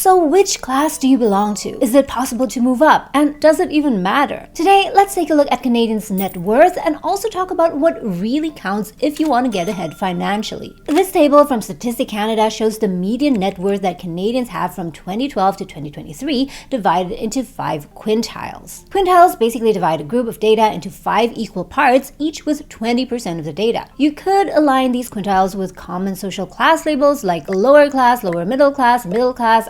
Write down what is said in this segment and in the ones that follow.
So which class do you belong to? Is it possible to move up? And does it even matter? Today, let's take a look at Canadians' net worth and also talk about what really counts if you want to get ahead financially. This table from Statistic Canada shows the median net worth that Canadians have from 2012 to 2023 divided into 5 quintiles. Quintiles basically divide a group of data into 5 equal parts, each with 20% of the data. You could align these quintiles with common social class labels like lower class, lower middle class,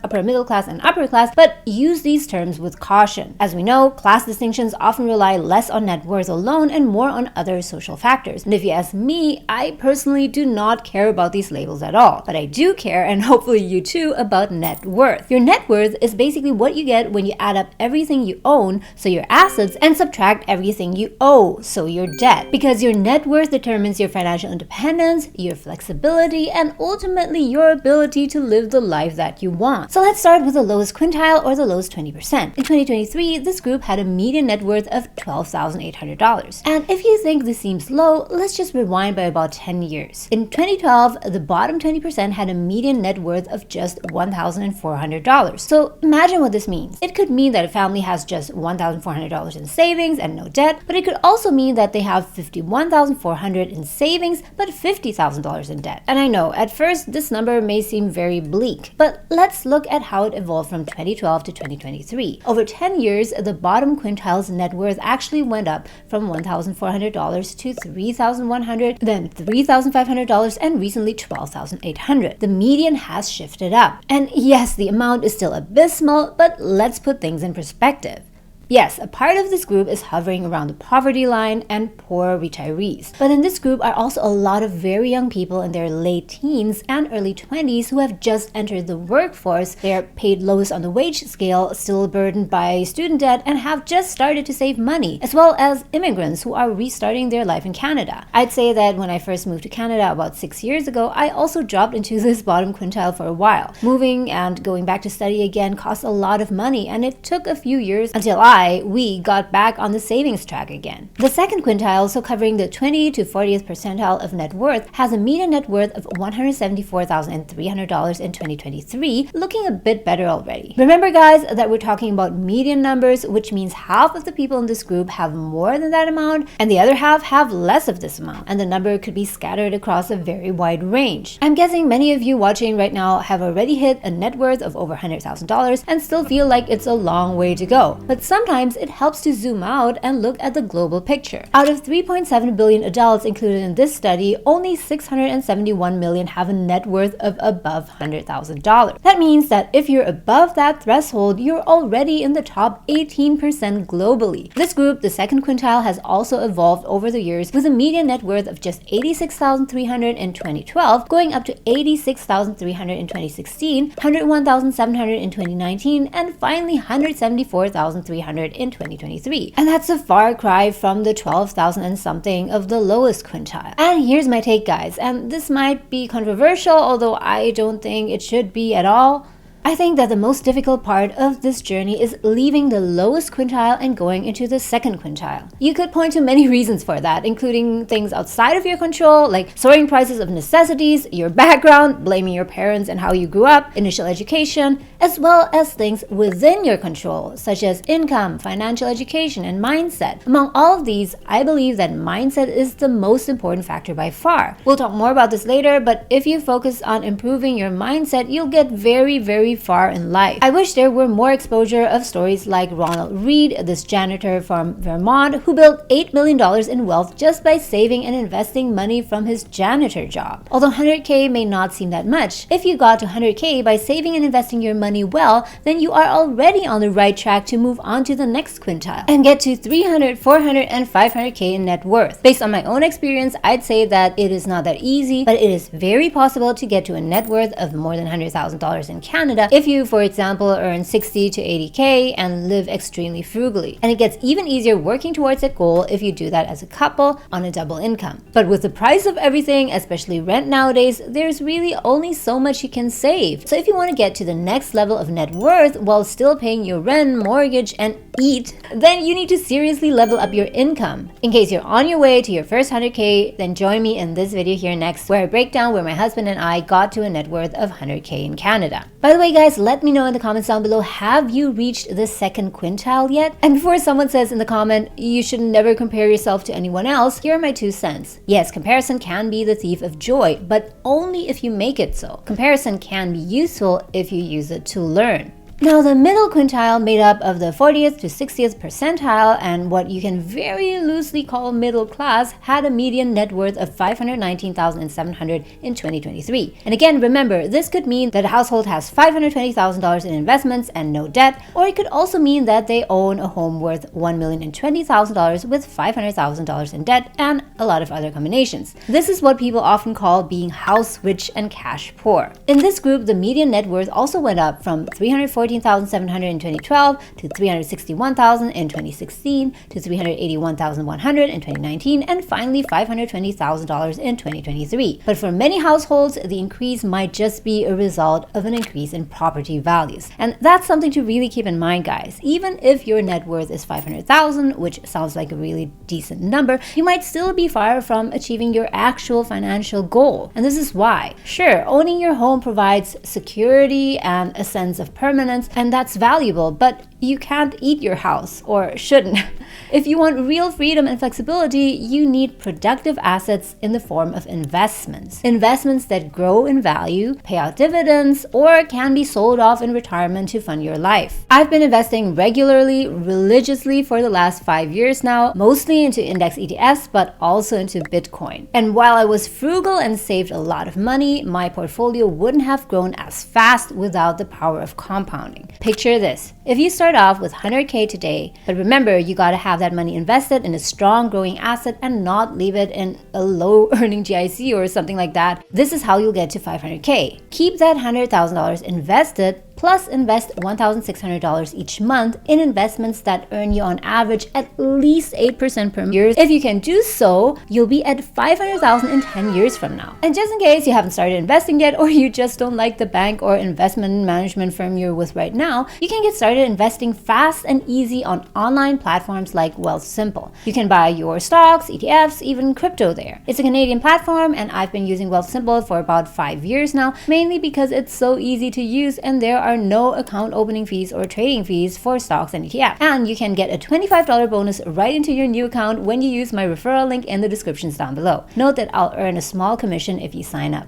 upper middle class, and upper class, but use these terms with caution. As we know, class distinctions often rely less on net worth alone and more on other social factors. And if you ask me, I personally do not care about these labels at all. But I do care, and hopefully you too, about net worth. Your net worth is basically what you get when you add up everything you own, so your assets, and subtract everything you owe, so your debt. Because your net worth determines your financial independence, your flexibility, and ultimately your ability to live the life that you want. So let's start with the lowest quintile, or the lowest 20%. In 2023, this group had a median net worth of $12,800. And if you think this seems low, let's just rewind by about 10 years. In 2012, the bottom 20% had a median net worth of just $1,400. So imagine what this means. It could mean that a family has just $1,400 in savings and no debt, but it could also mean that they have $51,400 in savings but $50,000 in debt. And I know, at first, this number may seem very bleak, but let's look at how it evolved from 2012 to 2023. Over 10 years, the bottom quintile's net worth actually went up from $1,400 to $3,100, then $3,500, and recently $12,800. The median has shifted up. And yes, the amount is still abysmal, but let's put things in perspective. Yes, a part of this group is hovering around the poverty line and poor retirees. But in this group are also a lot of very young people in their late teens and early 20s who have just entered the workforce. They are paid lowest on the wage scale, still burdened by student debt, and have just started to save money, as well as immigrants who are restarting their life in Canada. I'd say that when I first moved to Canada about 6 years ago, I also dropped into this bottom quintile for a while. Moving and going back to study again cost a lot of money, and it took a few years until we got back on the savings track again. The second quintile, so covering the 20 to 40th percentile of net worth, has a median net worth of $174,300 in 2023, looking a bit better already. Remember guys that we're talking about median numbers, which means half of the people in this group have more than that amount and the other half have less of this amount, and the number could be scattered across a very wide range. I'm guessing many of you watching right now have already hit a net worth of over $100,000 and still feel like it's a long way to go. But sometimes it helps to zoom out and look at the global picture. Out of 3.7 billion adults included in this study, only 671 million have a net worth of above $100,000. That means that if you're above that threshold, you're already in the top 18% globally. This group, the second quintile, has also evolved over the years with a median net worth of just $86,300 in 2012, going up to $86,300 in 2016, $101,700 in 2019, and finally $174,300 in 2023. And that's a far cry from the 12,000 and something of the lowest quintile. And here's my take, guys, and this might be controversial, although I don't think it should be at all. I think that the most difficult part of this journey is leaving the lowest quintile and going into the second quintile. You could point to many reasons for that, including things outside of your control, like soaring prices of necessities, your background, blaming your parents and how you grew up, initial education, as well as things within your control, such as income, financial education, and mindset. Among all of these, I believe that mindset is the most important factor by far. We'll talk more about this later, but if you focus on improving your mindset, you'll get very far in life. I wish there were more exposure of stories like Ronald Reed, this janitor from Vermont who built $8 million in wealth just by saving and investing money from his janitor job. Although $100K may not seem that much, if you got to $100K by saving and investing your money well, then you are already on the right track to move on to the next quintile and get to $300, $400, and $500K in net worth. Based on my own experience, I'd say that it is not that easy, but it is very possible to get to a net worth of more than $100,000 in Canada if you, for example, earn 60 to 80K and live extremely frugally. And it gets even easier working towards that goal if you do that as a couple on a double income. But with the price of everything, especially rent nowadays, there's really only so much you can save. So if you want to get to the next level of net worth while still paying your rent, mortgage, and eat, then you need to seriously level up your income. In case you're on your way to your first 100K, then join me in this video here next, where I break down where my husband and I got to a net worth of 100K in Canada. By the way, guys, let me know in the comments down below, have you reached the second quintile yet? And before someone says in the comment, you should never compare yourself to anyone else, here are my 2 cents. Yes, comparison can be the thief of joy, but only if you make it so. Comparison can be useful if you use it to learn. Now, the middle quintile, made up of the 40th to 60th percentile and what you can very loosely call middle class, had a median net worth of $519,700 in 2023. And again, remember, this could mean that a household has $520,000 in investments and no debt, or it could also mean that they own a home worth $1,020,000 with $500,000 in debt and a lot of other combinations. This is what people often call being house rich and cash poor. In this group, the median net worth also went up from $314,700 in 2012 to $361,000 in 2016 to $381,100 in 2019 and finally $520,000 in 2023. But for many households, the increase might just be a result of an increase in property values. And that's something to really keep in mind, guys. Even if your net worth is $500,000, which sounds like a really decent number, you might still be far from achieving your actual financial goal. And this is why. Sure, owning your home provides security and a sense of permanence, and that's valuable, but you can't eat your house, or shouldn't. If you want real freedom and flexibility, you need productive assets in the form of investments. Investments that grow in value, pay out dividends, or can be sold off in retirement to fund your life. I've been investing regularly, religiously for the last 5 years now, mostly into index ETFs, but also into Bitcoin. And while I was frugal and saved a lot of money, my portfolio wouldn't have grown as fast without the power of compounding. Picture this. If you start off with 100K today, but remember, you gotta have that money invested in a strong growing asset and not leave it in a low earning GIC or something like that. This is how you'll get to 500K. Keep that $100,000 invested, plus invest $1,600 each month in investments that earn you on average at least 8% per year. If you can do so, you'll be at $500,000 in 10 years from now. And just in case you haven't started investing yet, or you just don't like the bank or investment management firm you're with right now, you can get started investing fast and easy on online platforms like Wealthsimple. You can buy your stocks, ETFs, even crypto there. It's a Canadian platform, and I've been using Wealthsimple for about 5 years now, mainly because it's so easy to use and there are no account opening fees or trading fees for stocks and ETFs. And you can get a $25 bonus right into your new account when you use my referral link in the descriptions down below. Note that I'll earn a small commission if you sign up.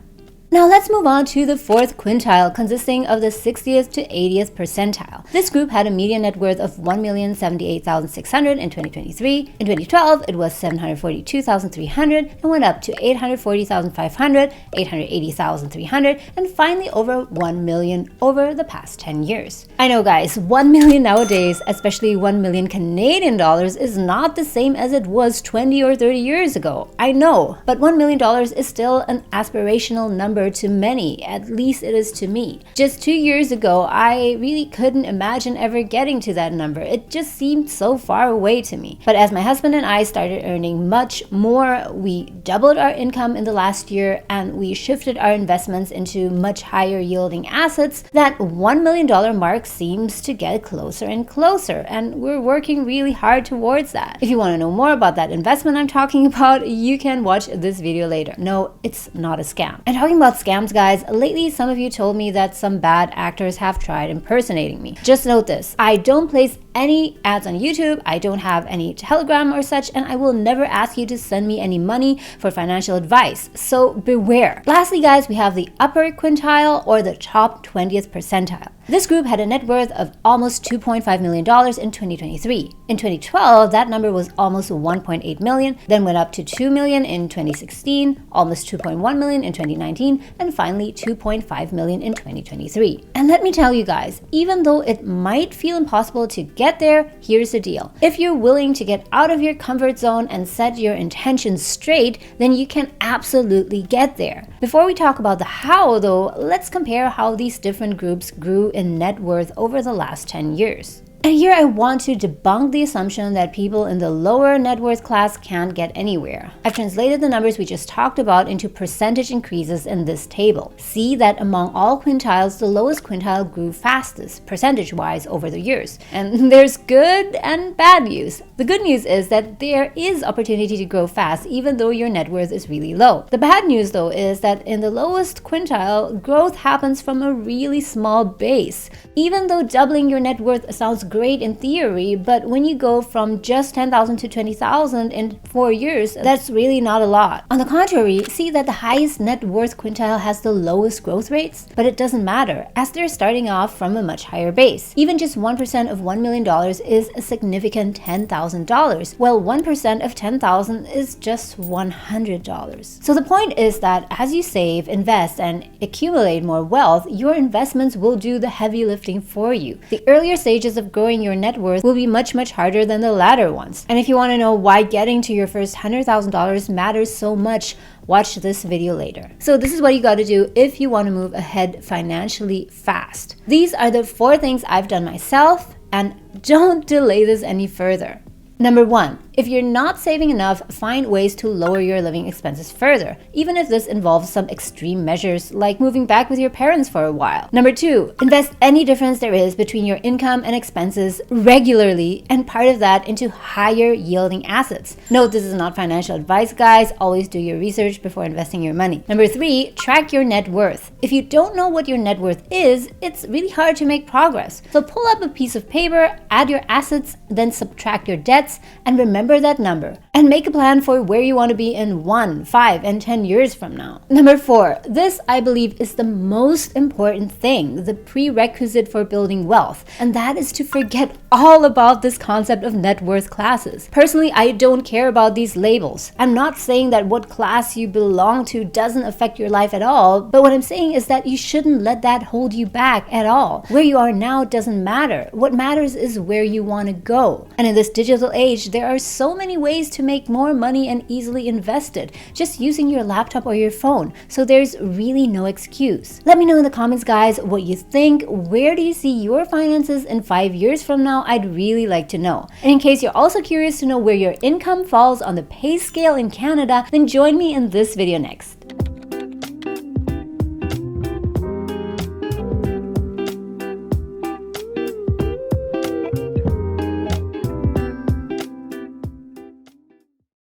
Now let's move on to the fourth quintile, consisting of the 60th to 80th percentile. This group had a median net worth of $1,078,600 in 2023. In 2012, it was $742,300 and went up to $840,500, $880,300, and finally over $1 million over the past 10 years. I know, guys, 1 million nowadays, especially 1 million Canadian dollars, is not the same as it was 20 or 30 years ago. I know, but $1 million is still an aspirational number to many, at least it is to me. Just 2 years ago, I really couldn't imagine ever getting to that number. It just seemed so far away to me. But as my husband and I started earning much more, we doubled our income in the last year and we shifted our investments into much higher yielding assets, that $1 million mark seems to get closer and closer, and we're working really hard towards that. If you want to know more about that investment I'm talking about, you can watch this video later. No, it's not a scam. And talking about scams, guys, lately some of you told me that some bad actors have tried impersonating me. Just note this, I don't place any ads on YouTube, I don't have any Telegram or such, and I will never ask you to send me any money for financial advice, so beware. Lastly, guys, we have the upper quintile, or the top 20th percentile. This group had a net worth of almost $2.5 million in 2023. In 2012, that number was almost $1.8 million, then went up to $2 million in 2016, almost $2.1 million in 2019, and finally $2.5 million in 2023. And let me tell you guys, even though it might feel impossible to get there, here's the deal. If you're willing to get out of your comfort zone and set your intentions straight, then you can absolutely get there. Before we talk about the how, though, let's compare how these different groups grew in net worth over the last 10 years. And here I want to debunk the assumption that people in the lower net worth class can't get anywhere. I've translated the numbers we just talked about into percentage increases in this table. See that among all quintiles, the lowest quintile grew fastest, percentage-wise, over the years. And there's good and bad news. The good news is that there is opportunity to grow fast even though your net worth is really low. The bad news though is that in the lowest quintile, growth happens from a really small base. Even though doubling your net worth sounds great in theory, but when you go from just 10,000 to 20,000 in 4 years, that's really not a lot. On the contrary, see that the highest net worth quintile has the lowest growth rates, but it doesn't matter as they're starting off from a much higher base. Even just 1% of $1 million is a significant $10,000, while 1% of 10,000 is just $100. So the point is that as you save, invest, and accumulate more wealth, your investments will do the heavy lifting for you. The earlier stages of growing your net worth will be much harder than the latter ones. And if you want to know why getting to your first $100,000 matters so much, watch this video later. So this is what you got to do if you want to move ahead financially fast. These are the 4 things I've done myself, and don't delay this any further. Number 1, if you're not saving enough, find ways to lower your living expenses further, even if this involves some extreme measures like moving back with your parents for a while. Number 2, invest any difference there is between your income and expenses regularly, and part of that into higher yielding assets. Note, this is not financial advice, guys. Always do your research before investing your money. Number 3, track your net worth. If you don't know what your net worth is, it's really hard to make progress. So pull up a piece of paper, add your assets, then subtract your debts, and remember that number, and make a plan for where you want to be in 1, 5, and 10 years from now. Number 4, this I believe is the most important thing, the prerequisite for building wealth, and that is to forget all about this concept of net worth classes. Personally, I don't care about these labels. I'm not saying that what class you belong to doesn't affect your life at all, but what I'm saying is that you shouldn't let that hold you back at all. Where you are now doesn't matter. What matters is where you want to go. And in this digital age, there are so many ways to make more money and easily invest it, just using your laptop or your phone. So there's really no excuse. Let me know in the comments, guys, what you think. Where do you see your finances in 5 years from now? I'd really like to know. And in case you're also curious to know where your income falls on the pay scale in Canada, then join me in this video next.